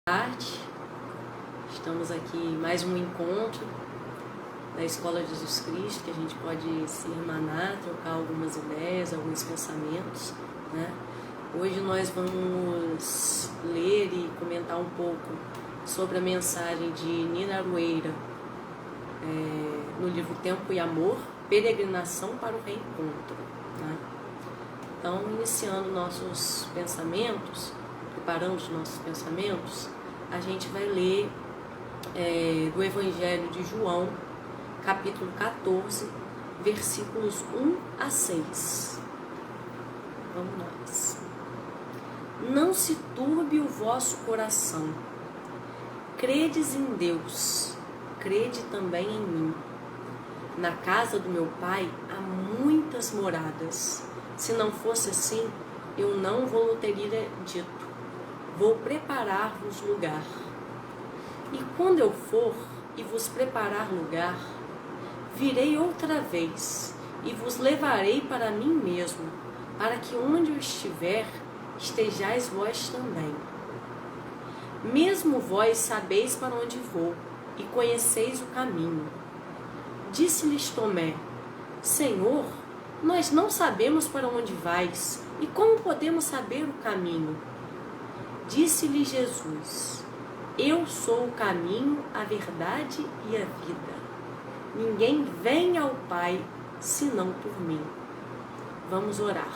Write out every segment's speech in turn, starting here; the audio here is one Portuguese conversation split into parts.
tarde, estamos aqui em mais um encontro da Escola de Jesus Cristo, que a gente pode se irmanar, trocar algumas ideias, alguns pensamentos, né? Hoje nós vamos ler e comentar um pouco sobre a mensagem de Nina Aroeira, no livro Tempo e Amor, Peregrinação para o Reencontro, né? Então, iniciando nossos pensamentos, preparando os nossos pensamentos, a gente vai ler do Evangelho de João, capítulo 14, versículos 1 a 6. Vamos nós. Não se turbe o vosso coração. Credes em Deus, crede também em mim. Na casa do meu Pai há muitas moradas. Se não fosse assim, eu não vou teria dito. Vou preparar-vos lugar. E quando eu for e vos preparar lugar, virei outra vez e vos levarei para mim mesmo, para que onde eu estiver, estejais vós também. Mesmo vós sabeis para onde vou e conheceis o caminho. Disse-lhes Tomé: Senhor, nós não sabemos para onde vais, e como podemos saber o caminho? Disse-lhe Jesus: Eu sou o caminho, a verdade e a vida. Ninguém vem ao Pai senão por mim. Vamos orar.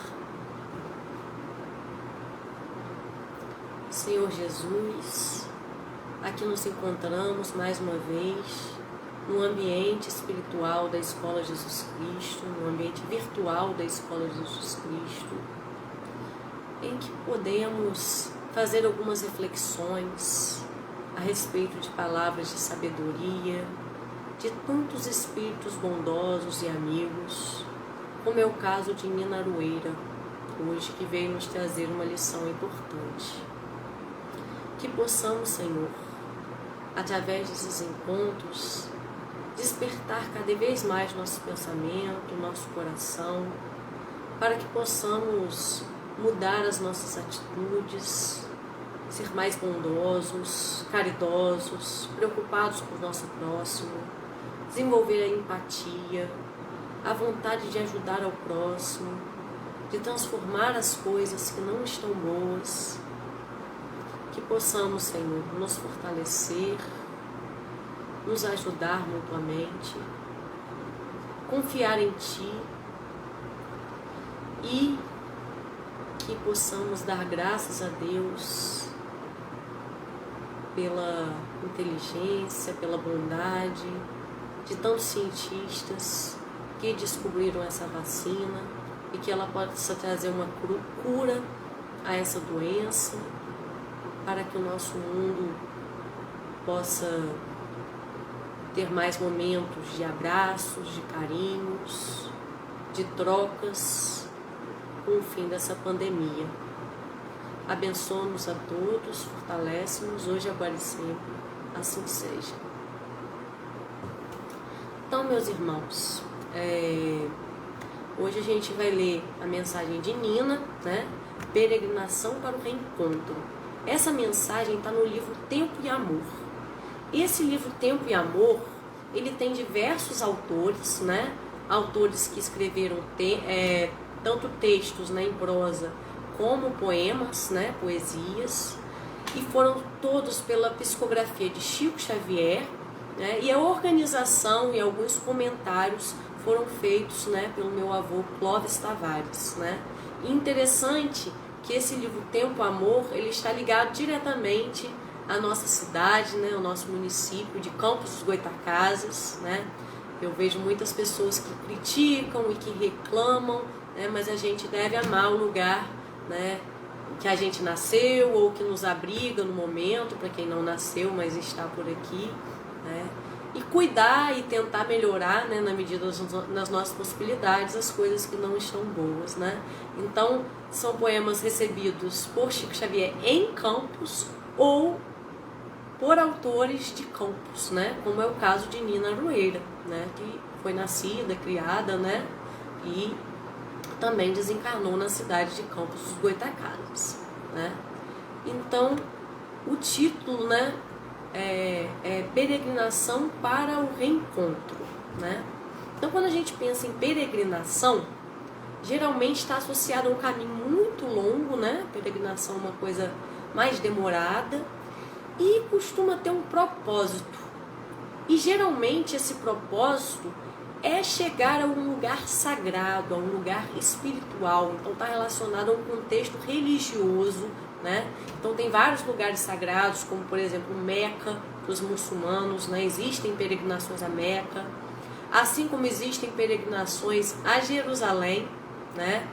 Senhor Jesus, aqui nos encontramos mais uma vez no ambiente espiritual da Escola Jesus Cristo, no ambiente virtual da Escola Jesus Cristo, em que podemos fazer algumas reflexões a respeito de palavras de sabedoria, de tantos espíritos bondosos e amigos, como é o caso de Nina Aroeira, hoje, que veio nos trazer uma lição importante. Que possamos, Senhor, através desses encontros, despertar cada vez mais nosso pensamento, nosso coração, para que possamos mudar as nossas atitudes, ser mais bondosos, caridosos, preocupados com o nosso próximo, desenvolver a empatia, a vontade de ajudar ao próximo, de transformar as coisas que não estão boas. Que possamos, Senhor, nos fortalecer, nos ajudar mutuamente, confiar em Ti e que possamos dar graças a Deus pela inteligência, pela bondade de tantos cientistas que descobriram essa vacina e que ela possa trazer uma cura a essa doença, para que o nosso mundo possa ter mais momentos de abraços, de carinhos, de trocas com o fim dessa pandemia. Abençoa-nos a todos, fortalece-nos hoje, agora e sempre, assim seja. Então, meus irmãos, hoje a gente vai ler a mensagem de Nina, né? Peregrinação para o Reencontro. Essa mensagem está no livro Tempo e Amor. Esse livro Tempo e Amor, ele tem diversos autores, né? Autores que escreveram tanto textos, né, em prosa como poemas, né, poesias, e foram todos pela psicografia de Chico Xavier, né, e a organização e alguns comentários foram feitos, né, pelo meu avô Clóvis Tavares, né. E interessante que esse livro Tempo e Amor, ele está ligado diretamente à nossa cidade, né, ao nosso município de Campos dos Goytacazes, né. Eu vejo muitas pessoas que criticam e que reclamam, né, mas a gente deve amar o lugar, né, que a gente nasceu ou que nos abriga no momento, para quem não nasceu, mas está por aqui, né, e cuidar e tentar melhorar, né, na medida das nossas possibilidades, as coisas que não estão boas, né. Então, são poemas recebidos por Chico Xavier em Campos ou por autores de Campos, né, como é o caso de Nina Aroeira, né, que foi nascida, criada, né, e também desencarnou na cidade de Campos dos Goytacazes, né. Então, o título, né, é Peregrinação para o Reencontro, né? Então, quando a gente pensa em peregrinação, geralmente está associado a um caminho muito longo, né? Peregrinação é uma coisa mais demorada e costuma ter um propósito. E geralmente esse propósito é chegar a um lugar sagrado, a um lugar espiritual. Então está relacionado a um contexto religioso, né? Então tem vários lugares sagrados, como por exemplo Meca, para os muçulmanos, né? Existem peregrinações a Meca, assim como existem peregrinações a Jerusalém, né?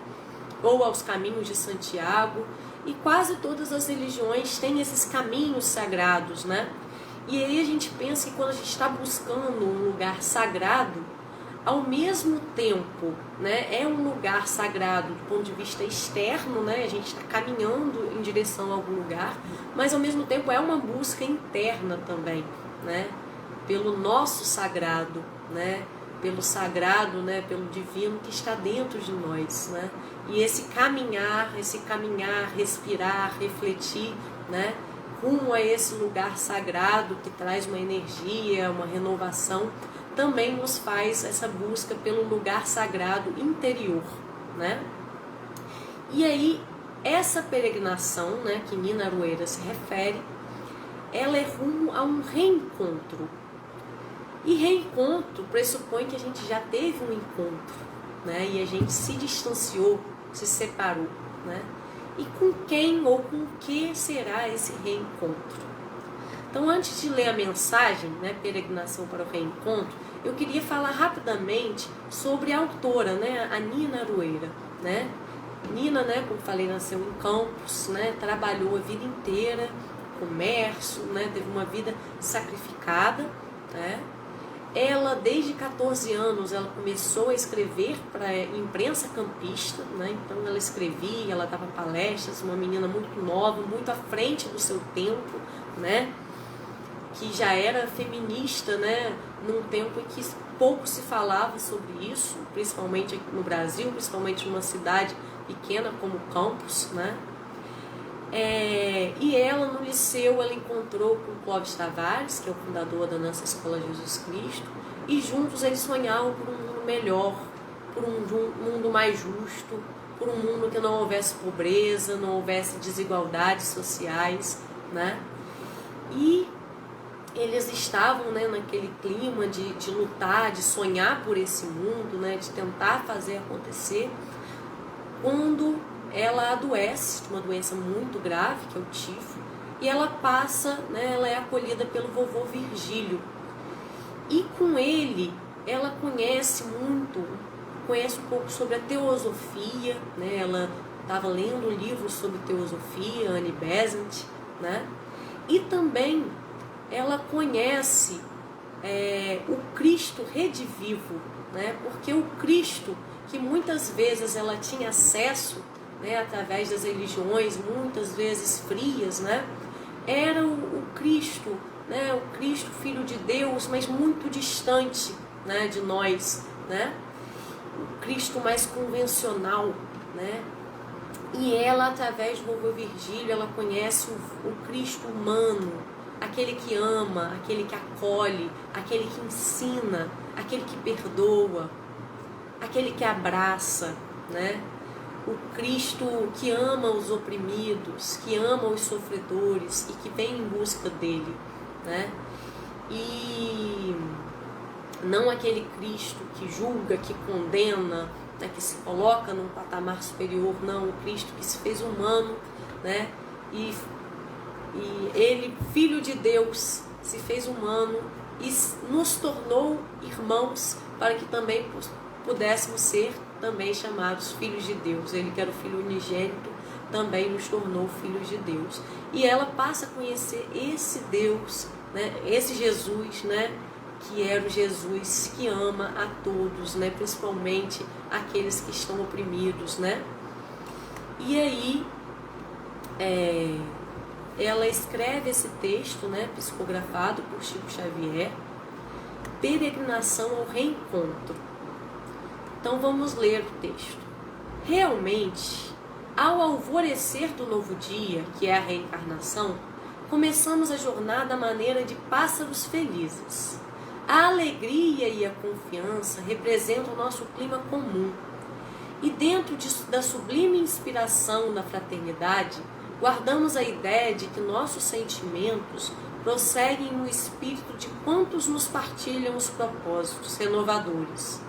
Ou aos caminhos de Santiago, e quase todas as religiões têm esses caminhos sagrados, né? E aí a gente pensa que quando a gente está buscando um lugar sagrado, ao mesmo tempo, né, é um lugar sagrado do ponto de vista externo, né, a gente está caminhando em direção a algum lugar, mas ao mesmo tempo é uma busca interna também, né, pelo nosso sagrado, né, pelo sagrado, né, pelo divino que está dentro de nós, né, e esse caminhar, respirar, refletir, né, rumo a esse lugar sagrado que traz uma energia, uma renovação, também nos faz essa busca pelo lugar sagrado interior, né? E aí, essa peregrinação, né, que Nina Aroeira se refere, ela é rumo a um reencontro. E reencontro pressupõe que a gente já teve um encontro, né? E a gente se distanciou, se separou, né? E com quem ou com que será esse reencontro? Então, antes de ler a mensagem, né, Peregrinação para o Reencontro, eu queria falar rapidamente sobre a autora, né, a Nina Aroeira, né? Nina, né, como falei, nasceu em Campos, né, trabalhou a vida inteira, comércio, né, teve uma vida sacrificada, né? Ela, desde 14 anos, ela começou a escrever para a imprensa campista, né? Então ela escrevia, ela dava palestras, uma menina muito nova, muito à frente do seu tempo, né? Que já era feminista, né? Num tempo em que pouco se falava sobre isso, principalmente aqui no Brasil, principalmente numa cidade pequena como Campos, né? E ela, no liceu, ela encontrou com Clóvis Tavares, que é o fundador da nossa Escola Jesus Cristo, e juntos eles sonhavam por um mundo melhor, por um mundo mais justo, por um mundo que não houvesse pobreza, não houvesse desigualdades sociais, né? E eles estavam, né, naquele clima de lutar, de sonhar por esse mundo, né, de tentar fazer acontecer, quando ela adoece de uma doença muito grave, que é o tifo, e ela passa, né, ela é acolhida pelo vovô Virgílio. E com ele, ela conhece um pouco sobre a teosofia, né, ela estava lendo um livro sobre teosofia, Annie Besant, né, e também ela conhece o Cristo redivivo, né, porque o Cristo, que muitas vezes ela tinha acesso, né, através das religiões, muitas vezes frias, né, era o Cristo, né, o Cristo Filho de Deus, mas muito distante, né, de nós, né, o Cristo mais convencional, né, e ela, através do vovô Virgílio, ela conhece o Cristo humano, aquele que ama, aquele que acolhe, aquele que ensina, aquele que perdoa, aquele que abraça, né? O Cristo que ama os oprimidos, que ama os sofredores e que vem em busca dele, né? E não aquele Cristo que julga, que condena, né, que se coloca num patamar superior, não, o Cristo que se fez humano, né? E ele, Filho de Deus, se fez humano e nos tornou irmãos para que também pudéssemos ser também chamados filhos de Deus. Ele que era o Filho unigênito também nos tornou filhos de Deus. E ela passa a conhecer esse Deus, né, esse Jesus, né, que era o Jesus que ama a todos, né, principalmente aqueles que estão oprimidos, né. E aí ela escreve esse texto, né, psicografado por Chico Xavier, Peregrinação ao Reencontro. Então vamos ler o texto. Realmente, ao alvorecer do novo dia, que é a reencarnação, começamos a jornada à maneira de pássaros felizes. A alegria e a confiança representam o nosso clima comum. E dentro da sublime inspiração da fraternidade, guardamos a ideia de que nossos sentimentos prosseguem no espírito de quantos nos partilham os propósitos renovadores.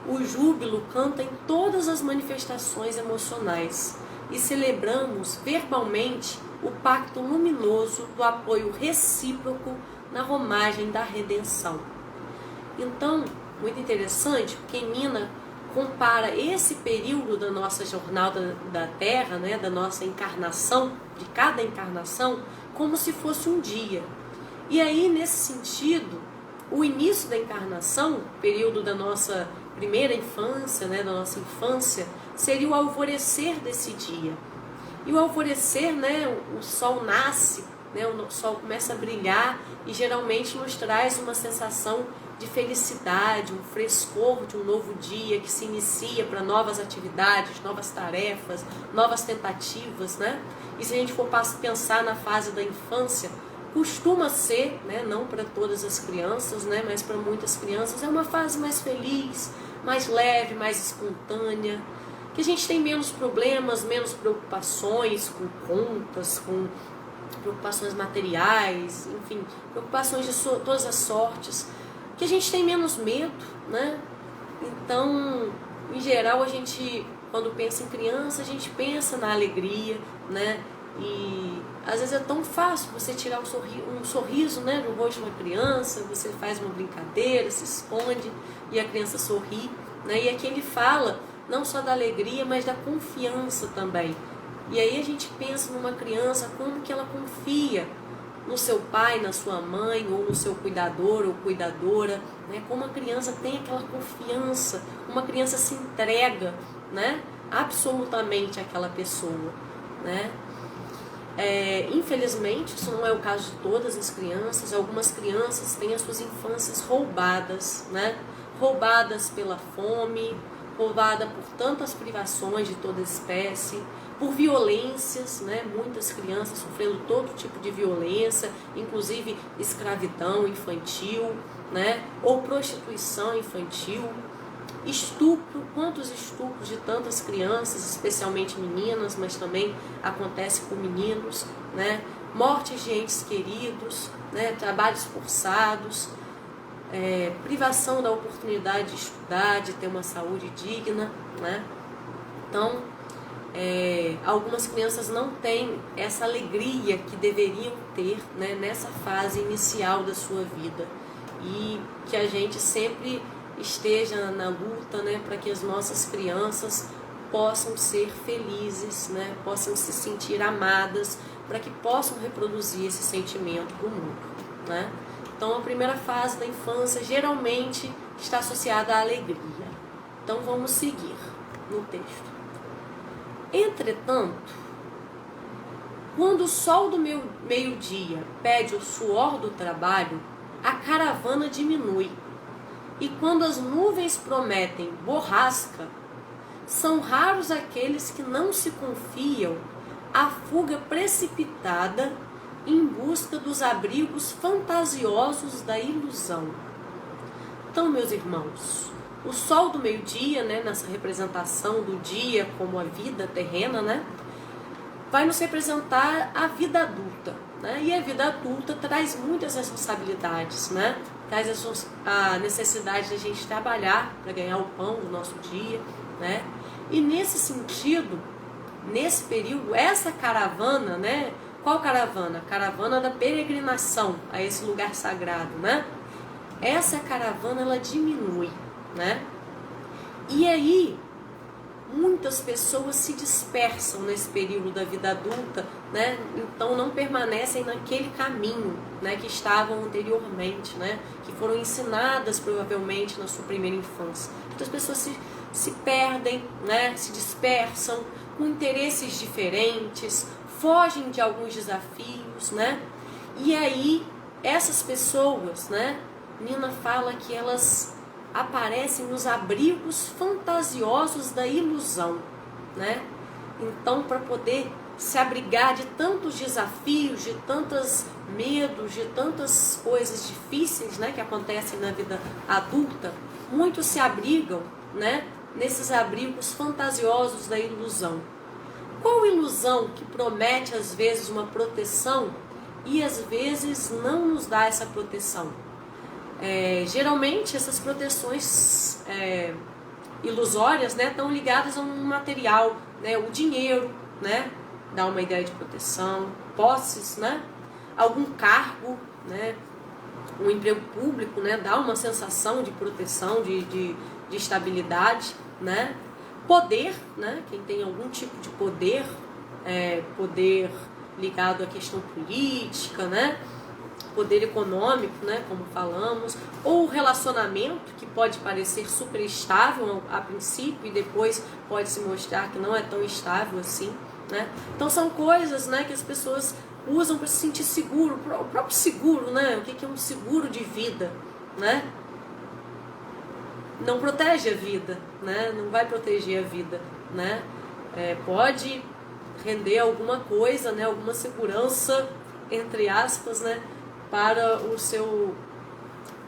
O júbilo canta em todas as manifestações emocionais e celebramos verbalmente o pacto luminoso do apoio recíproco na romagem da redenção. Então, muito interessante, porque Nina compara esse período da nossa jornada da Terra, né, da nossa encarnação, de cada encarnação, como se fosse um dia. E aí, nesse sentido, o início da encarnação, período da nossa primeira infância, né, da nossa infância, seria o alvorecer desse dia. E o alvorecer, né, o sol nasce, né, o sol começa a brilhar e geralmente nos traz uma sensação de felicidade, um frescor de um novo dia que se inicia para novas atividades, novas tarefas, novas tentativas, né? E se a gente for pensar na fase da infância, costuma ser, né, não para todas as crianças, né, mas para muitas crianças, é uma fase mais feliz, mais leve, mais espontânea, que a gente tem menos problemas, menos preocupações com contas, com preocupações materiais, enfim, preocupações de todas as sortes, que a gente tem menos medo, né? Então, em geral, a gente, quando pensa em criança, a gente pensa na alegria, né? E às vezes é tão fácil você tirar um sorriso, né, do rosto de uma criança, você faz uma brincadeira, se esconde e a criança sorri, né? E aqui ele fala não só da alegria, mas da confiança também. E aí a gente pensa numa criança, como que ela confia no seu pai, na sua mãe, ou no seu cuidador ou cuidadora, né? Como a criança tem aquela confiança, uma criança se entrega, né, absolutamente àquela pessoa, né? Infelizmente, isso não é o caso de todas as crianças. Algumas crianças têm as suas infâncias roubadas, né? Roubadas pela fome, roubada por tantas privações de toda espécie, por violências, né? Muitas crianças sofrendo todo tipo de violência, inclusive escravidão infantil, né? Ou prostituição infantil, estupro, quantos estupros de tantas crianças, especialmente meninas, mas também acontece com meninos, né? Mortes de entes queridos, né? Trabalhos forçados, privação da oportunidade de estudar, de ter uma saúde digna, né? Então, algumas crianças não têm essa alegria que deveriam ter, né, nessa fase inicial da sua vida, e que a gente sempre esteja na luta, né, para que as nossas crianças possam ser felizes, né, possam se sentir amadas, para que possam reproduzir esse sentimento do mundo, né? Então, a primeira fase da infância geralmente está associada à alegria. Então, vamos seguir no texto. Entretanto, quando o sol do meio-dia pede o suor do trabalho, a caravana diminui. E quando as nuvens prometem borrasca, são raros aqueles que não se confiam à fuga precipitada em busca dos abrigos fantasiosos da ilusão. Então, meus irmãos, o sol do meio-dia, né, nessa representação do dia como a vida terrena, né, vai nos representar a vida adulta, né? E a vida adulta traz muitas responsabilidades, né? Traz a necessidade de a gente trabalhar para ganhar o pão do nosso dia, né? E nesse sentido, nesse período, essa caravana, né? Qual caravana? A caravana da peregrinação a esse lugar sagrado, né? Essa caravana, ela diminui, né? E aí, muitas pessoas se dispersam nesse período da vida adulta, né? Então não permanecem naquele caminho, né, que estavam anteriormente, né, que foram ensinadas provavelmente na sua primeira infância. Então as pessoas se perdem, né, se dispersam com interesses diferentes, fogem de alguns desafios, né? E aí essas pessoas, né, Nina fala que elas aparecem nos abrigos fantasiosos da ilusão, né? Então, para poder se abrigar de tantos desafios, de tantos medos, de tantas coisas difíceis, né, que acontecem na vida adulta, muitos se abrigam, né, nesses abrigos fantasiosos da ilusão. Qual ilusão que promete às vezes uma proteção e às vezes não nos dá essa proteção? Geralmente essas proteções ilusórias, né, estão ligadas a um material, né, o dinheiro, né, dá uma ideia de proteção, posses, né, algum cargo, né, um emprego público, né, dá uma sensação de proteção, de estabilidade, né, poder, né, quem tem algum tipo de poder, poder ligado à questão política, né, poder econômico, né, como falamos, ou relacionamento que pode parecer super estável a princípio e depois pode se mostrar que não é tão estável assim, né? Então são coisas, né, que as pessoas usam para se sentir seguro, o próprio seguro, né? O que é um seguro de vida, né? Não protege a vida, né? Não vai proteger a vida, né? Pode render alguma coisa, né? Alguma segurança, entre aspas, né? Para o seu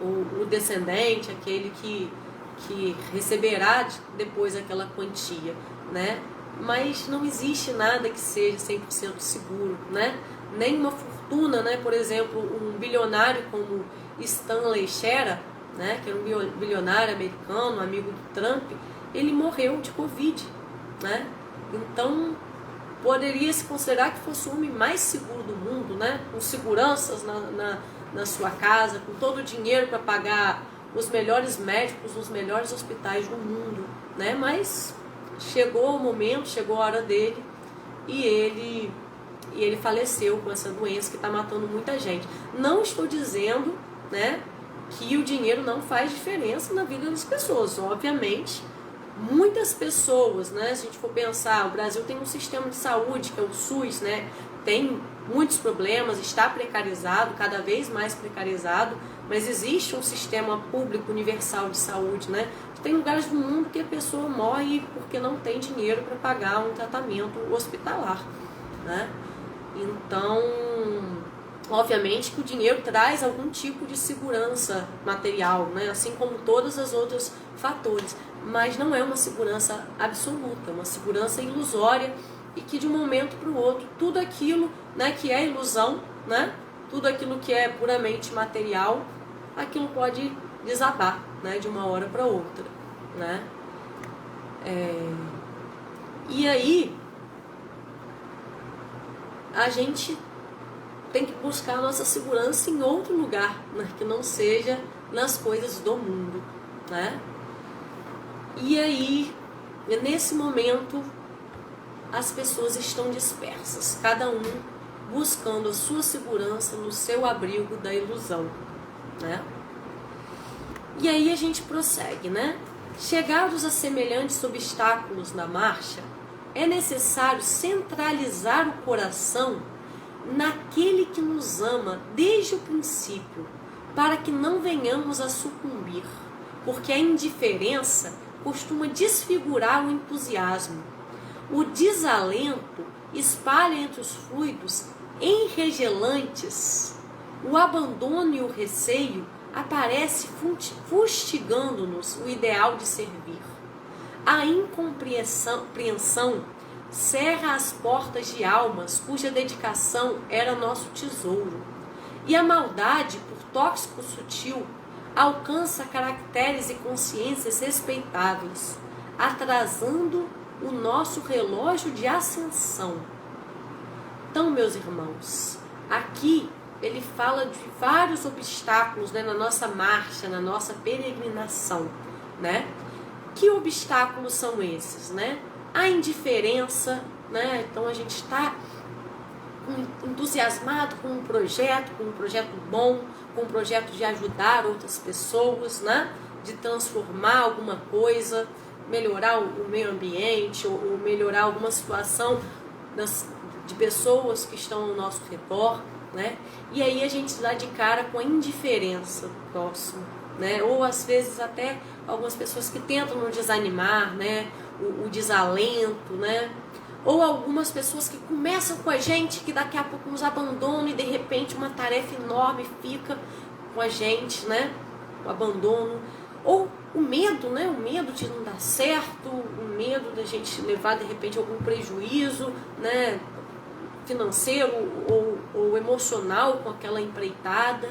o descendente, aquele que receberá depois aquela quantia, né? Mas não existe nada que seja 100% seguro, né? Nem uma fortuna, né? Por exemplo, um bilionário como Stanley Shera, né? Que era um bilionário americano, amigo do Trump, ele morreu de Covid, né? Então poderia se considerar que fosse o homem mais seguro do mundo, né? Com seguranças na sua casa, com todo o dinheiro para pagar os melhores médicos, os melhores hospitais do mundo, né? Mas chegou o momento, chegou a hora dele e ele faleceu com essa doença que está matando muita gente. Não estou dizendo, né, que o dinheiro não faz diferença na vida das pessoas, obviamente. Muitas pessoas, né, se a gente for pensar, o Brasil tem um sistema de saúde, que é o SUS, né, tem muitos problemas, está precarizado, cada vez mais precarizado, mas existe um sistema público universal de saúde, né? Tem lugares do mundo que a pessoa morre porque não tem dinheiro para pagar um tratamento hospitalar, né? Então, obviamente que o dinheiro traz algum tipo de segurança material, né? Assim como todos os outros fatores, mas não é uma segurança absoluta, é uma segurança ilusória e que de um momento para o outro, tudo aquilo, né, que é ilusão, né? Tudo aquilo que é puramente material, aquilo pode desabar, né, de uma hora para outra, né? E aí a gente tem que buscar a nossa segurança em outro lugar, né, que não seja nas coisas do mundo, né? E aí, nesse momento, as pessoas estão dispersas, cada um buscando a sua segurança no seu abrigo da ilusão, né? E aí a gente prossegue, né? Chegados a semelhantes obstáculos na marcha, é necessário centralizar o coração naquele que nos ama desde o princípio, para que não venhamos a sucumbir, porque a indiferença costuma desfigurar o entusiasmo. O desalento espalha entre os fluidos enregelantes. O abandono e o receio aparece fustigando-nos o ideal de servir. A incompreensão cerra as portas de almas cuja dedicação era nosso tesouro. E a maldade, por tóxico sutil, alcança caracteres e consciências respeitáveis, atrasando o nosso relógio de ascensão. Então, meus irmãos, aqui ele fala de vários obstáculos, né, na nossa marcha, na nossa peregrinação, né? Que obstáculos são esses, né? A indiferença, né? Então a gente está entusiasmado com um projeto bom, com um projeto de ajudar outras pessoas, né? De transformar alguma coisa, melhorar o meio ambiente ou melhorar alguma situação de pessoas que estão ao nosso redor, né? E aí a gente dá de cara com a indiferença do próximo, né? Ou às vezes até algumas pessoas que tentam nos desanimar, né? O desalento, né? Ou algumas pessoas que começam com a gente, que daqui a pouco nos abandonam e de repente uma tarefa enorme fica com a gente, né? O abandono. Ou o medo, né? O medo de não dar certo, o medo da gente levar de repente algum prejuízo, né? Financeiro ou emocional com aquela empreitada.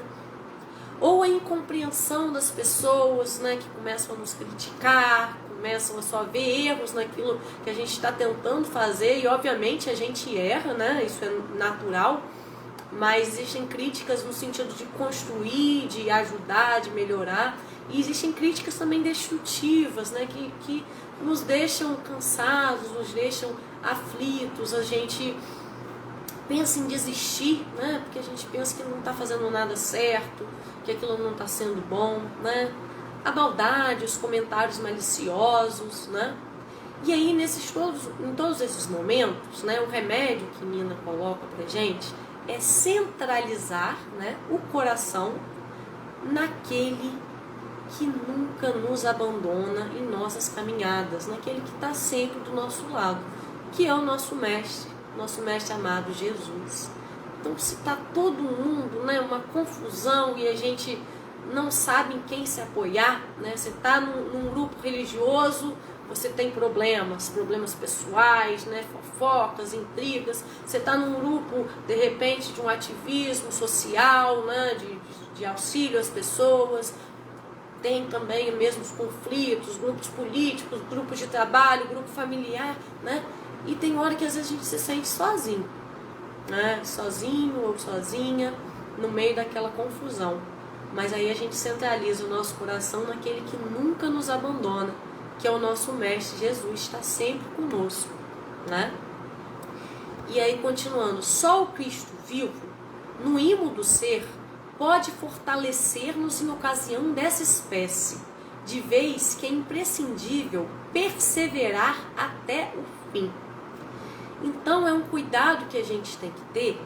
Ou a incompreensão das pessoas, né? Que começam a nos criticar, começam a só ver erros naquilo que a gente está tentando fazer, e obviamente a gente erra, né? Isso é natural, mas existem críticas no sentido de construir, de ajudar, de melhorar, e existem críticas também destrutivas, né? Que nos deixam cansados, nos deixam aflitos, a gente pensa em desistir, né? Porque a gente pensa que não está fazendo nada certo, que aquilo não está sendo bom, né? A maldade, os comentários maliciosos, né? E aí, em todos esses momentos, né, o remédio que Nina coloca pra gente é centralizar, né, o coração naquele que nunca nos abandona em nossas caminhadas, naquele que está sempre do nosso lado, que é o nosso mestre amado Jesus. Então, se está todo mundo, né, uma confusão e a gente não sabe em quem se apoiar, né? Você está num grupo religioso, você tem problemas pessoais, né? Fofocas, intrigas. Você está num grupo, de repente, de um ativismo social, né? De auxílio às pessoas. Tem também mesmos conflitos, grupos políticos, grupos de trabalho, grupo familiar, né? E tem hora que às vezes a gente se sente sozinho, né? Sozinho ou sozinha, no meio daquela confusão. Mas aí a gente centraliza o nosso coração naquele que nunca nos abandona, que é o nosso Mestre Jesus, está sempre conosco, né? E aí, continuando, só o Cristo vivo, no imo do ser, pode fortalecer-nos em ocasião dessa espécie, de vez que é imprescindível perseverar até o fim. Então é um cuidado que a gente tem que ter,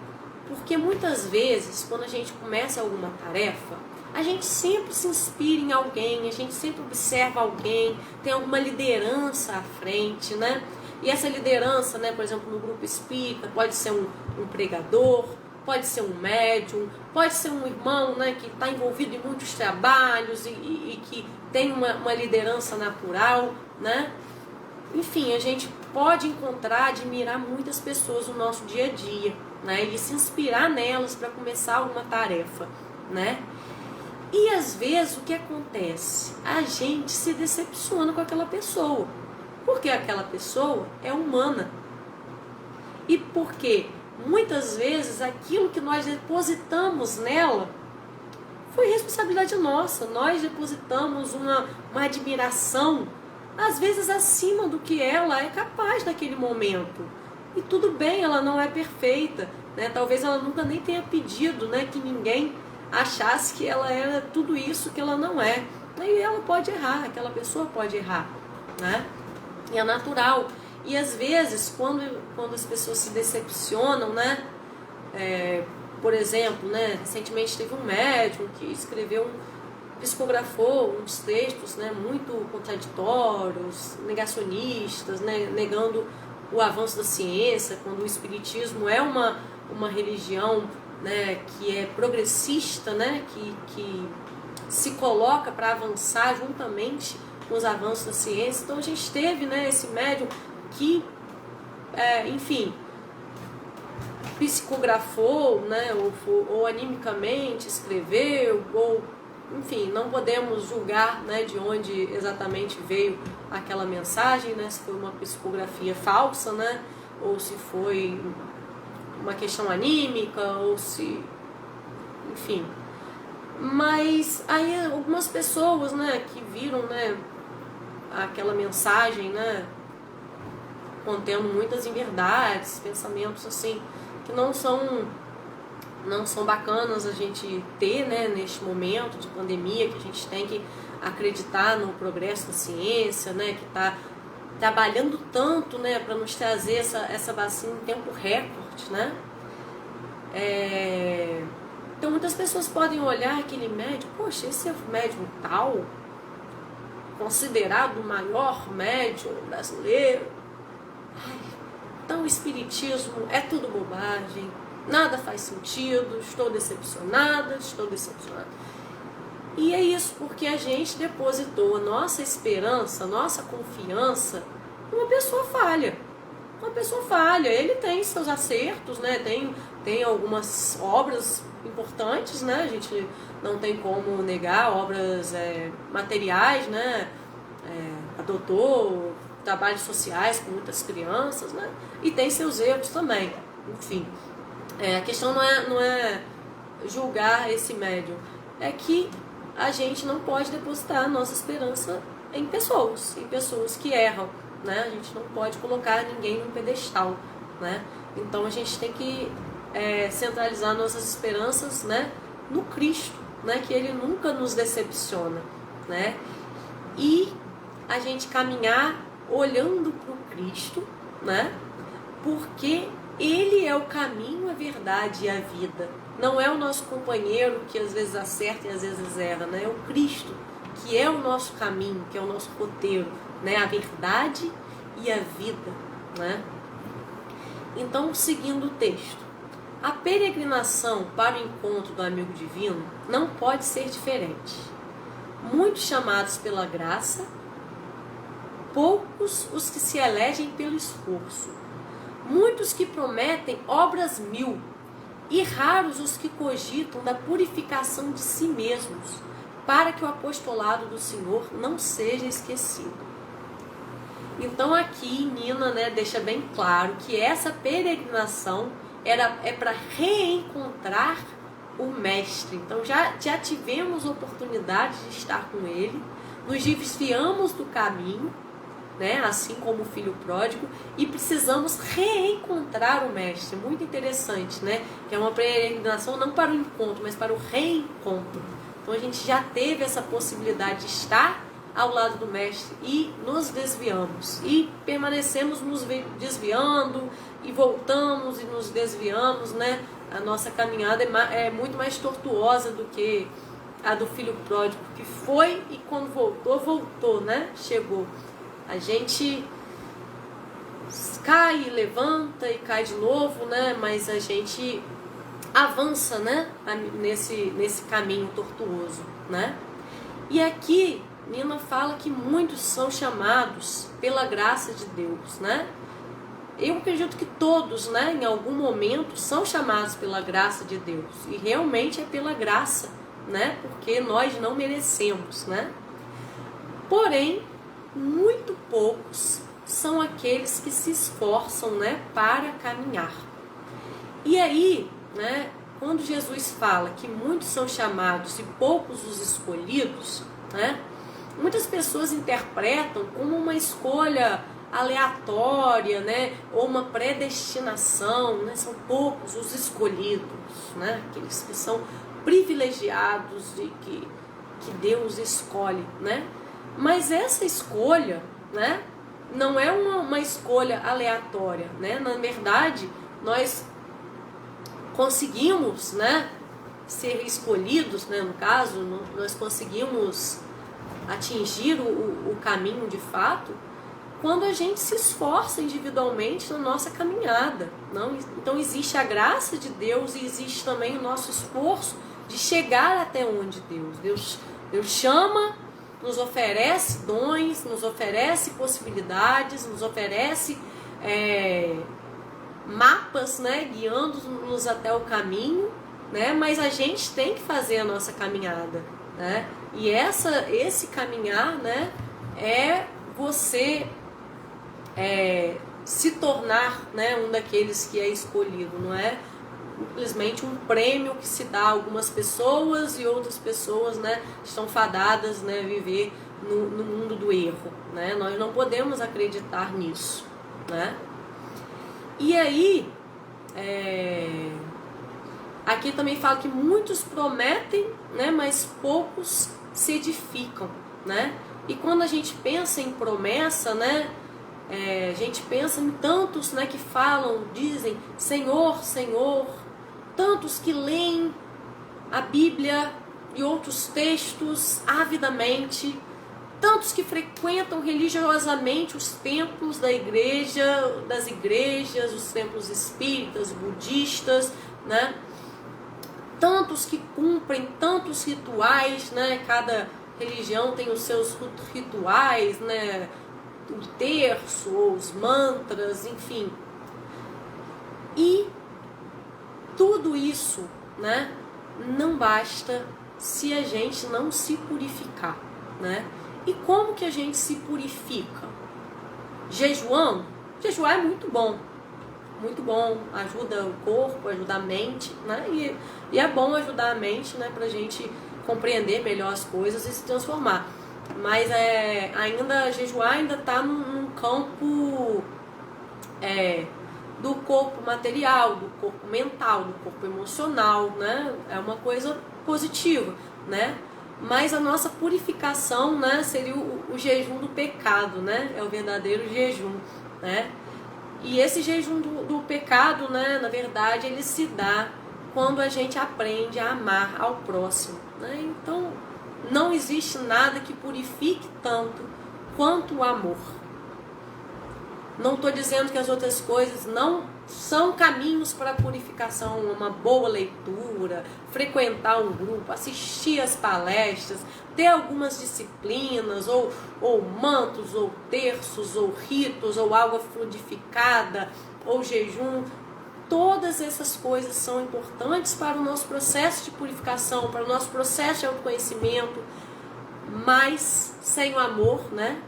porque muitas vezes, quando a gente começa alguma tarefa, a gente sempre se inspira em alguém, a gente sempre observa alguém, tem alguma liderança à frente, né? E essa liderança, né, por exemplo, no grupo espírita, pode ser um pregador, pode ser um médium, pode ser um irmão, né, que está envolvido em muitos trabalhos e que tem uma liderança natural, né? Enfim, a gente pode encontrar, admirar muitas pessoas no nosso dia a dia, né? E se inspirar nelas para começar alguma tarefa, né? E às vezes o que acontece? A gente se decepciona com aquela pessoa, porque aquela pessoa é humana. E porque muitas vezes aquilo que nós depositamos nela foi responsabilidade nossa. Nós depositamos uma admiração, às vezes acima do que ela é capaz naquele momento. E tudo bem, ela não é perfeita, né? Talvez ela nunca nem tenha pedido, né, que ninguém achasse que ela era tudo isso que ela não é. E ela pode errar, aquela pessoa pode errar, né? E é natural. E às vezes, quando as pessoas se decepcionam, né? Por exemplo, né, recentemente teve um médium que psicografou uns textos, né, muito contraditórios, negacionistas, né, negando o avanço da ciência, quando o espiritismo é uma religião, né, que é progressista, né, que se coloca para avançar juntamente com os avanços da ciência. Então a gente teve, né, esse médium que, enfim, psicografou, né, ou animicamente escreveu, ou, enfim, não podemos julgar, né, de onde exatamente veio aquela mensagem, né, se foi uma psicografia falsa, né, ou se foi uma questão anímica, ou se, enfim. Mas aí algumas pessoas, né, que viram, né, aquela mensagem, né, contendo muitas inverdades, pensamentos assim que não são bacanas a gente ter, né, neste momento de pandemia, que a gente tem que acreditar no progresso da ciência, né, que está trabalhando tanto, né, para nos trazer essa vacina em tempo recorde, né? Então muitas pessoas podem olhar aquele médium, poxa, esse é o médium tal, considerado o maior médium brasileiro. Ai, Então o espiritismo é tudo bobagem, nada faz sentido, estou decepcionada. E é isso, porque a gente depositou a nossa esperança, a nossa confiança numa pessoa falha. Uma pessoa falha, ele tem seus acertos, né? Tem algumas obras importantes, né? A gente não tem como negar, obras materiais, né? Adotou trabalhos sociais com muitas crianças, né? E tem seus erros também. Enfim, a questão não é julgar esse médium, é que a gente não pode depositar a nossa esperança em pessoas que erram, né? A gente não pode colocar ninguém num pedestal, né? Então a gente tem que centralizar nossas esperanças, né, no Cristo, né, que ele nunca nos decepciona, né? E a gente caminhar olhando para o Cristo, né? Porque ele é o caminho, a verdade e a vida. Não é o nosso companheiro que às vezes acerta e às vezes erra, né? É o Cristo, que é o nosso caminho, que é o nosso roteiro, né? A verdade e a vida, né? Então, seguindo o texto, a peregrinação para o encontro do amigo divino não pode ser diferente. Muitos chamados pela graça, poucos os que se elegem pelo esforço. Muitos que prometem obras mil, e raros os que cogitam da purificação de si mesmos, para que o apostolado do Senhor não seja esquecido. Então aqui Nina, né, deixa bem claro que essa peregrinação é para reencontrar o Mestre. Então já tivemos oportunidade de estar com ele, nos desviamos do caminho, né, assim como o filho pródigo, e precisamos reencontrar o Mestre. Muito interessante, né? Que é uma peregrinação não para o encontro, mas para o reencontro. Então a gente já teve essa possibilidade de estar ao lado do Mestre e nos desviamos, e permanecemos nos desviando e voltamos e nos desviamos, né? A nossa caminhada é muito mais tortuosa do que a do filho pródigo, que foi e quando voltou, né? Chegou. A gente cai, levanta e cai de novo, né? Mas a gente avança, né? Nesse caminho tortuoso, né? E aqui Nina fala que muitos são chamados pela graça de Deus, né? Eu acredito que todos, né, em algum momento são chamados pela graça de Deus. E realmente é pela graça, né? Porque nós não merecemos, né? Porém, muito poucos são aqueles que se esforçam, né, para caminhar. E aí, né, quando Jesus fala que muitos são chamados e poucos os escolhidos, né, muitas pessoas interpretam como uma escolha aleatória, né, ou uma predestinação, né, são poucos os escolhidos, né, aqueles que são privilegiados e que Deus escolhe, né? Mas essa escolha, né, não é uma escolha aleatória, né? Na verdade, nós conseguimos, né, ser escolhidos, né, no caso, nós conseguimos atingir o caminho de fato quando a gente se esforça individualmente na nossa caminhada. Não? Então existe a graça de Deus e existe também o nosso esforço de chegar até onde Deus chama, nos oferece dons, nos oferece possibilidades, nos oferece mapas, né, guiando-nos até o caminho, né, mas a gente tem que fazer a nossa caminhada, né, e esse caminhar, né, é você se tornar, né, um daqueles que é escolhido, não é simplesmente um prêmio que se dá a algumas pessoas e outras pessoas, né, estão fadadas, né, a viver no mundo do erro, né? Nós não podemos acreditar nisso, né? E aí, aqui também fala que muitos prometem, né, mas poucos se edificam, né? E quando a gente pensa em promessa, né, a gente pensa em tantos, né, que falam, dizem Senhor, Senhor, tantos que leem a Bíblia e outros textos avidamente, tantos que frequentam religiosamente os templos das igrejas, os templos espíritas, budistas, né? Tantos que cumprem tantos rituais, né? Cada religião tem os seus rituais, né? O terço, ou os mantras, enfim. E tudo isso, né? Não basta se a gente não se purificar, né? E como que a gente se purifica? Jejuando? Jejuar é muito bom, ajuda o corpo, ajuda a mente, né? E é bom ajudar a mente, né? Pra gente compreender melhor as coisas e se transformar. Mas ainda jejuar ainda está num campo do corpo material, do corpo mental, do corpo emocional, né? É uma coisa positiva, né? Mas a nossa purificação, né, seria o jejum do pecado, né? É o verdadeiro jejum, né? E esse jejum do pecado, né, na verdade, ele se dá quando a gente aprende a amar ao próximo, né? Então, não existe nada que purifique tanto quanto o amor. Não estou dizendo que as outras coisas não são caminhos para a purificação, uma boa leitura, frequentar um grupo, assistir às palestras, ter algumas disciplinas, ou mantos, ou terços, ou ritos, ou água fluidificada, ou jejum. Todas essas coisas são importantes para o nosso processo de purificação, para o nosso processo de autoconhecimento, mas sem o amor, né,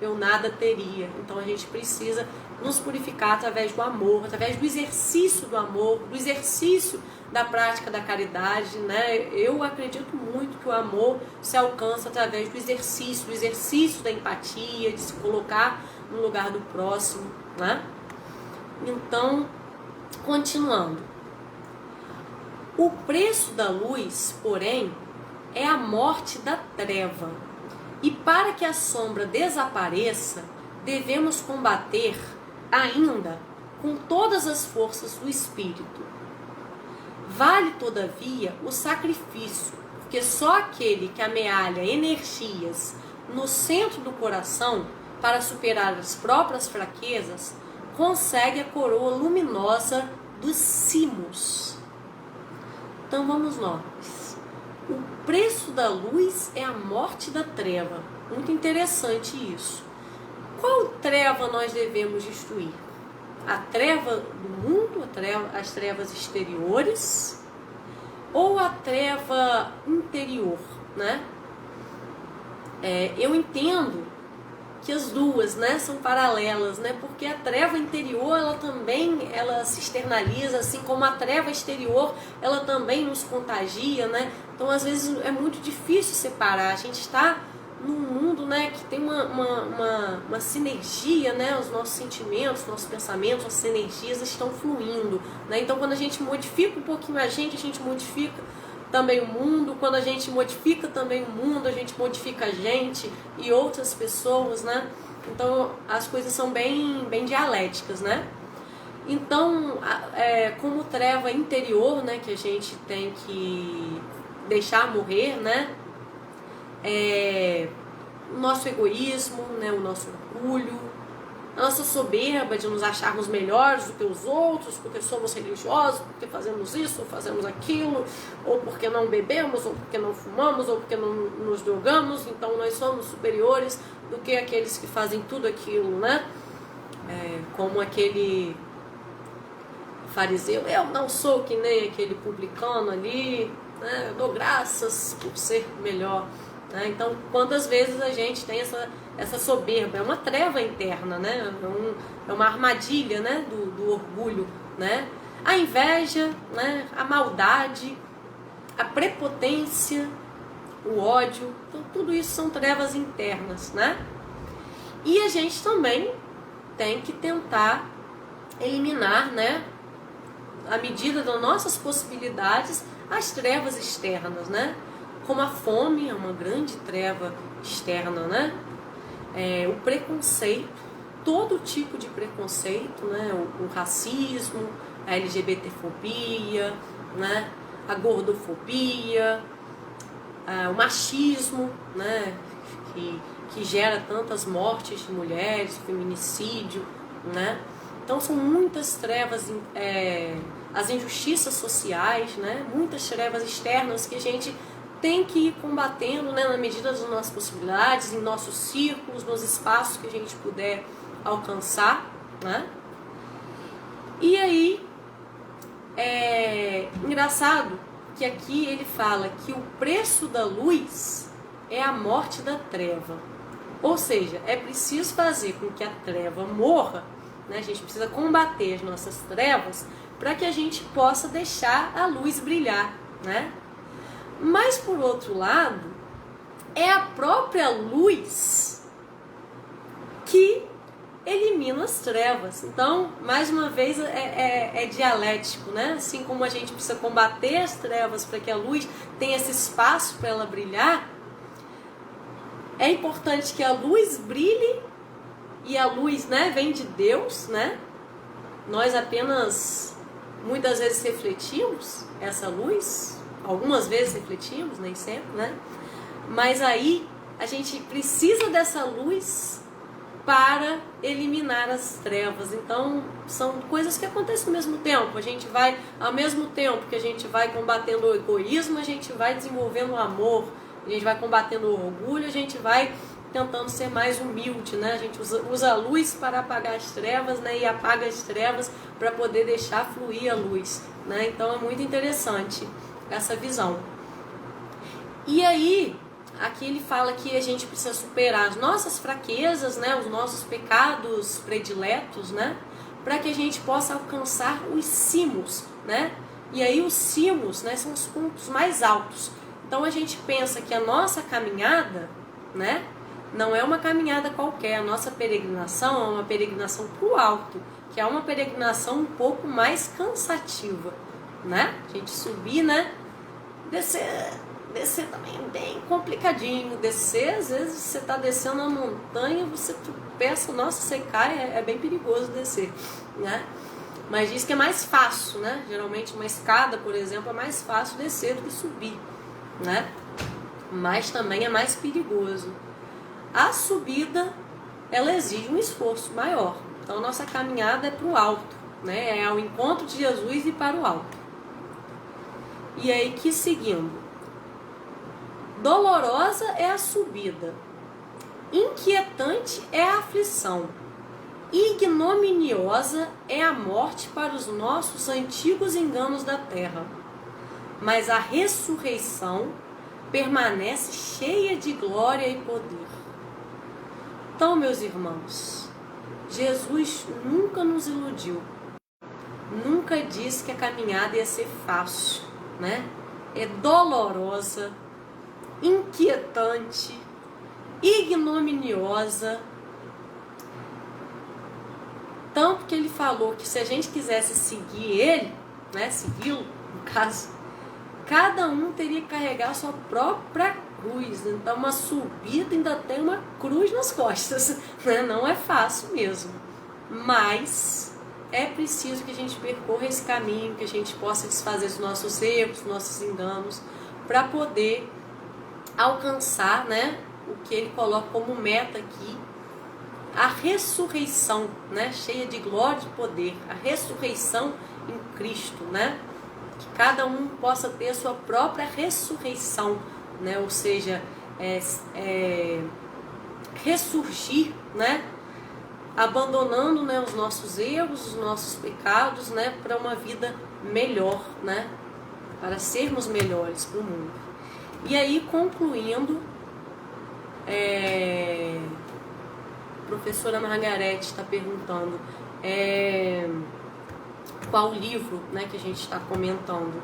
eu nada teria. Então a gente precisa nos purificar através do amor, através do exercício do amor, do exercício da prática da caridade, né? Eu acredito muito que o amor se alcança através do exercício da empatia, de se colocar no lugar do próximo, né? Então, continuando. O preço da luz, porém, é a morte da treva. E para que a sombra desapareça, devemos combater ainda com todas as forças do espírito. Vale, todavia, o sacrifício, porque só aquele que amealha energias no centro do coração para superar as próprias fraquezas consegue a coroa luminosa dos cimos. Então vamos nós. O preço da luz é a morte da treva. Muito interessante isso. Qual treva nós devemos destruir? A treva do mundo, as trevas exteriores, ou a treva interior, né? Eu entendo que as duas, né, são paralelas, né? Porque a treva interior, ela se externaliza, assim como a treva exterior, ela também nos contagia, né? Então, às vezes, é muito difícil separar. A gente está num mundo, né, que tem uma sinergia, né? Os nossos sentimentos, nossos pensamentos, nossas energias estão fluindo, né? Então, quando a gente modifica um pouquinho a gente modifica também o mundo. Quando a gente modifica também o mundo, a gente modifica a gente e outras pessoas, né? Então, as coisas são bem dialéticas, né? Então, como treva interior, né, que a gente tem que deixar morrer, né? O nosso egoísmo, né, o nosso orgulho, a nossa soberba de nos acharmos melhores do que os outros, porque somos religiosos, porque fazemos isso ou fazemos aquilo, ou porque não bebemos, ou porque não fumamos, ou porque não nos drogamos, então nós somos superiores do que aqueles que fazem tudo aquilo, né? Como aquele fariseu, eu não sou que nem aquele publicano ali, né? Eu dou graças por ser melhor. Então, quantas vezes a gente tem essa soberba? É uma treva interna, né? É uma armadilha, né? do orgulho, né? A inveja, né? A maldade, a prepotência, o ódio. Então, tudo isso são trevas internas, né? E a gente também tem que tentar eliminar, né? À medida das nossas possibilidades, as trevas externas, né? Como a fome é uma grande treva externa, né? O preconceito, todo tipo de preconceito, né? O racismo, a LGBTfobia, né? A gordofobia, o machismo, né? que gera tantas mortes de mulheres, feminicídio, né? Então são muitas trevas, as injustiças sociais, né? Muitas trevas externas que a gente tem que ir combatendo, né? Na medida das nossas possibilidades, em nossos círculos, nos espaços que a gente puder alcançar, né? E aí, engraçado que aqui ele fala que o preço da luz é a morte da treva. Ou seja, é preciso fazer com que a treva morra, né? A gente precisa combater as nossas trevas para que a gente possa deixar a luz brilhar, né? Mas, por outro lado, é a própria luz que elimina as trevas. Então, mais uma vez, é dialético, né? Assim como a gente precisa combater as trevas para que a luz tenha esse espaço para ela brilhar, é importante que a luz brilhe, e a luz, né, vem de Deus, né? Nós apenas, muitas vezes, refletimos essa luz, algumas vezes refletimos, nem sempre, né? Mas aí a gente precisa dessa luz para eliminar as trevas. Então, são coisas que acontecem ao mesmo tempo. A gente vai, ao mesmo tempo que a gente vai combatendo o egoísmo, a gente vai desenvolvendo o amor, a gente vai combatendo o orgulho, a gente vai tentando ser mais humilde, né? A gente usa a luz para apagar as trevas, né? E apaga as trevas para poder deixar fluir a luz, né? Então é muito interessante essa visão. E aí, aqui ele fala que a gente precisa superar as nossas fraquezas, né? Os nossos pecados prediletos, né? Para que a gente possa alcançar os cimos, né? E aí os cimos, né, são os pontos mais altos. Então a gente pensa que a nossa caminhada, né, não é uma caminhada qualquer. A nossa peregrinação é uma peregrinação para o alto, que é uma peregrinação um pouco mais cansativa, né? A gente subir, né? Descer também é bem complicadinho. Descer, às vezes você está descendo a montanha, você tropeça, nossa, você cai, é bem perigoso descer, né? Mas diz que é mais fácil, né? Geralmente uma escada, por exemplo, é mais fácil descer do que subir, né? Mas também é mais perigoso. A subida, ela exige um esforço maior. Então, nossa caminhada é para o alto, né? É ao encontro de Jesus e para o alto. E aí que seguindo. Dolorosa é a subida, inquietante é a aflição, ignominiosa é a morte para os nossos antigos enganos da terra. Mas a ressurreição permanece cheia de glória e poder. Então, meus irmãos, Jesus nunca nos iludiu, nunca disse que a caminhada ia ser fácil, né? É dolorosa, inquietante, ignominiosa. Tanto que ele falou que se a gente quisesse seguir ele, né, segui-lo, no caso, cada um teria que carregar a sua própria cruz. Então, uma subida ainda tem uma cruz nas costas, né? Não é fácil mesmo. Mas é preciso que a gente percorra esse caminho, que a gente possa desfazer os nossos erros, os nossos enganos, para poder alcançar, né, o que ele coloca como meta aqui, a ressurreição, né, cheia de glória e poder, a ressurreição em Cristo, né? Que cada um possa ter a sua própria ressurreição, né? Ou seja, ressurgir, né? Abandonando, né, os nossos erros, os nossos pecados, né, para uma vida melhor, né? Para sermos melhores para o mundo. E aí, concluindo, a professora Margarete está perguntando qual livro, né, que a gente está comentando.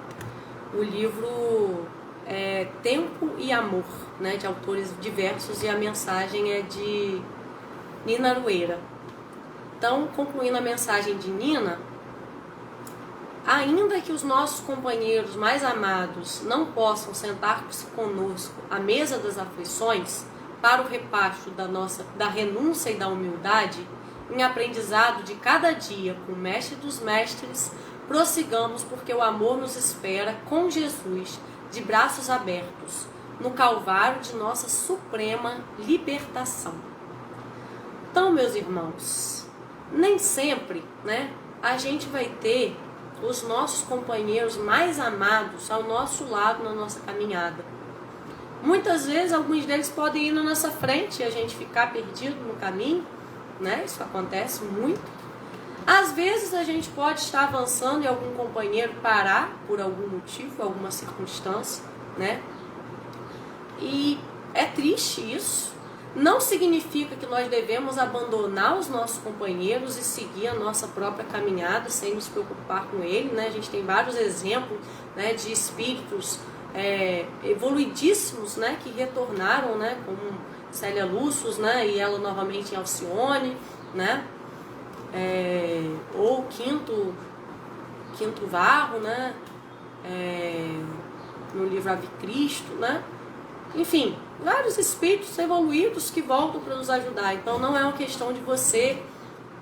O livro é Tempo e Amor, né, de autores diversos, e a mensagem é de Nina Arueira. Então, concluindo a mensagem de Nina, ainda que os nossos companheiros mais amados não possam sentar-se conosco à mesa das aflições, para o repasto da renúncia e da humildade, em aprendizado de cada dia com o Mestre dos Mestres, prossigamos porque o amor nos espera com Jesus, de braços abertos, no Calvário de nossa suprema libertação. Então, meus irmãos, nem sempre, né, a gente vai ter os nossos companheiros mais amados ao nosso lado na nossa caminhada. Muitas vezes, alguns deles podem ir na nossa frente e a gente ficar perdido no caminho, né? Isso acontece muito. Às vezes, a gente pode estar avançando e algum companheiro parar por algum motivo, alguma circunstância, né? E é triste isso. Não significa que nós devemos abandonar os nossos companheiros e seguir a nossa própria caminhada sem nos preocupar com ele, né? A gente tem vários exemplos, né, de espíritos evoluidíssimos, né, que retornaram, né, como Célia Lúcius, né, e ela novamente em Alcione, né, ou Quinto Varro, né, no livro Ave Cristo, né. Enfim, vários espíritos evoluídos que voltam para nos ajudar. Então não é uma questão de você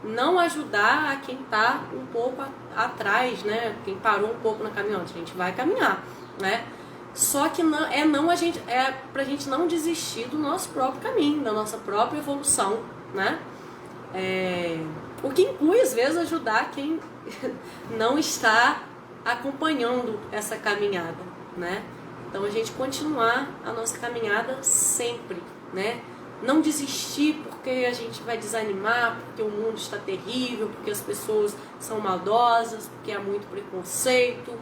não ajudar a quem está um pouco atrás, né? Quem parou um pouco na caminhada. A gente vai caminhar, né? Só que é pra gente não desistir do nosso próprio caminho, da nossa própria evolução, né? O que inclui, às vezes, ajudar quem não está acompanhando essa caminhada, né? Então a gente continuar a nossa caminhada sempre, né? Não desistir porque a gente vai desanimar, porque o mundo está terrível, porque as pessoas são maldosas, porque há muito preconceito,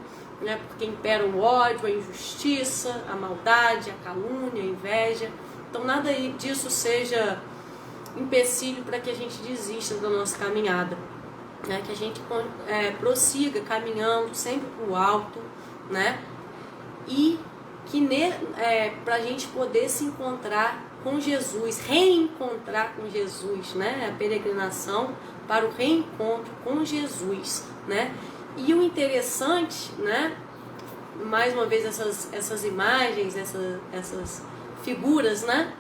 né? Porque impera o ódio, a injustiça, a maldade, a calúnia, a inveja. Então nada disso seja empecilho para que a gente desista da nossa caminhada, né? Que a gente prossiga caminhando sempre para o alto, né? E que para a gente poder se encontrar com Jesus, reencontrar com Jesus, né? A peregrinação para o reencontro com Jesus, né? E o interessante, né? Mais uma vez essas imagens, essas figuras, né?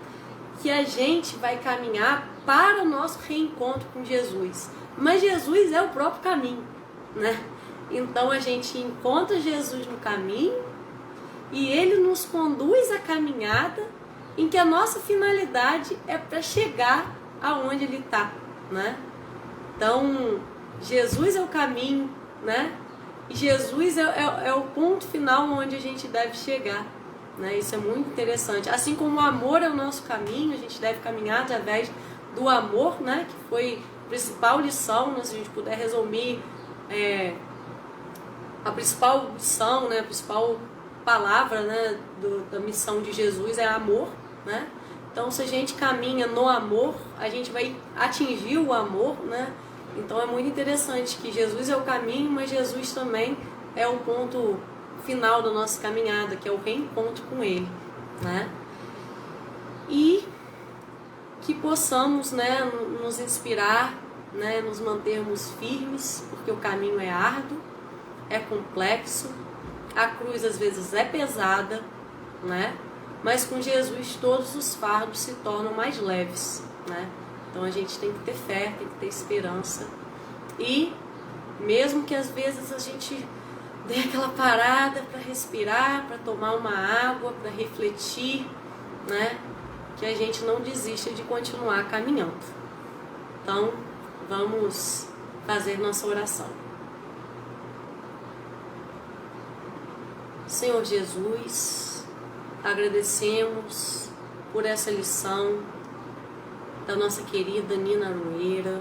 Que a gente vai caminhar para o nosso reencontro com Jesus. Mas Jesus é o próprio caminho, né? Então a gente encontra Jesus no caminho e ele nos conduz à caminhada em que a nossa finalidade é para chegar aonde ele está, né? Então, Jesus é o caminho, né? E Jesus é o ponto final onde a gente deve chegar, né? Isso é muito interessante. Assim como o amor é o nosso caminho, a gente deve caminhar através do amor, né? Que foi a principal lição, né? Se a gente puder resumir a principal lição, né? A principal palavra, né, da missão de Jesus é amor, né? Então, se a gente caminha no amor, a gente vai atingir o amor, né? Então, é muito interessante que Jesus é o caminho, mas Jesus também é o ponto final da nossa caminhada, que é o reencontro com Ele, né? E que possamos, né, nos inspirar, né, nos mantermos firmes, porque o caminho é árduo, é complexo. A cruz às vezes é pesada, né? Mas com Jesus todos os fardos se tornam mais leves, né? Então a gente tem que ter fé, tem que ter esperança. E mesmo que às vezes a gente dê aquela parada para respirar, para tomar uma água, para refletir, né? Que a gente não desista de continuar caminhando. Então vamos fazer nossa oração. Senhor Jesus, agradecemos por essa lição da nossa querida Nina Aroeira,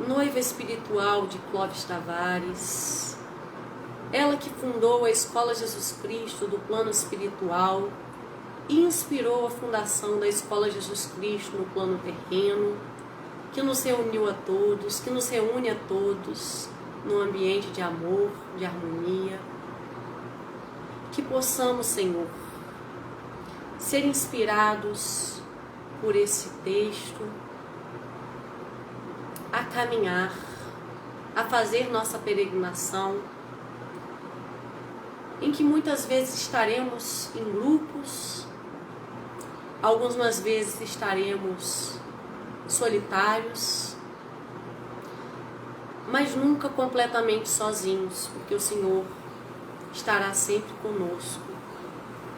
noiva espiritual de Clóvis Tavares, ela que fundou a Escola Jesus Cristo do plano espiritual e inspirou a fundação da Escola Jesus Cristo no plano terreno, que nos reuniu a todos, que nos reúne a todos num ambiente de amor, de harmonia. Que possamos, Senhor, ser inspirados por esse texto, a caminhar, a fazer nossa peregrinação, em que muitas vezes estaremos em grupos, algumas vezes estaremos solitários, mas nunca completamente sozinhos, porque o Senhor estará sempre conosco,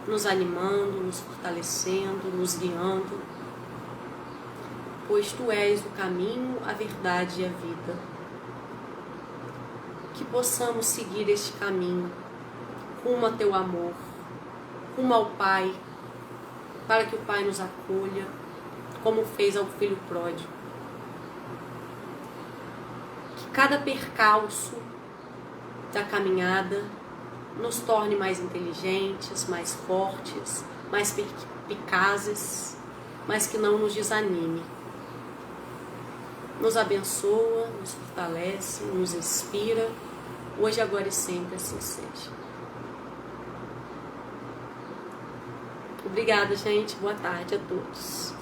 nos animando, nos fortalecendo, nos guiando, pois Tu és o caminho, a verdade e a vida. Que possamos seguir este caminho rumo a Teu amor, rumo ao Pai, para que o Pai nos acolha, como fez ao filho pródigo. Que cada percalço da caminhada nos torne mais inteligentes, mais fortes, mais perspicazes, mas que não nos desanime. Nos abençoa, nos fortalece, nos inspira, hoje, agora e sempre, assim seja. Obrigada, gente. Boa tarde a todos.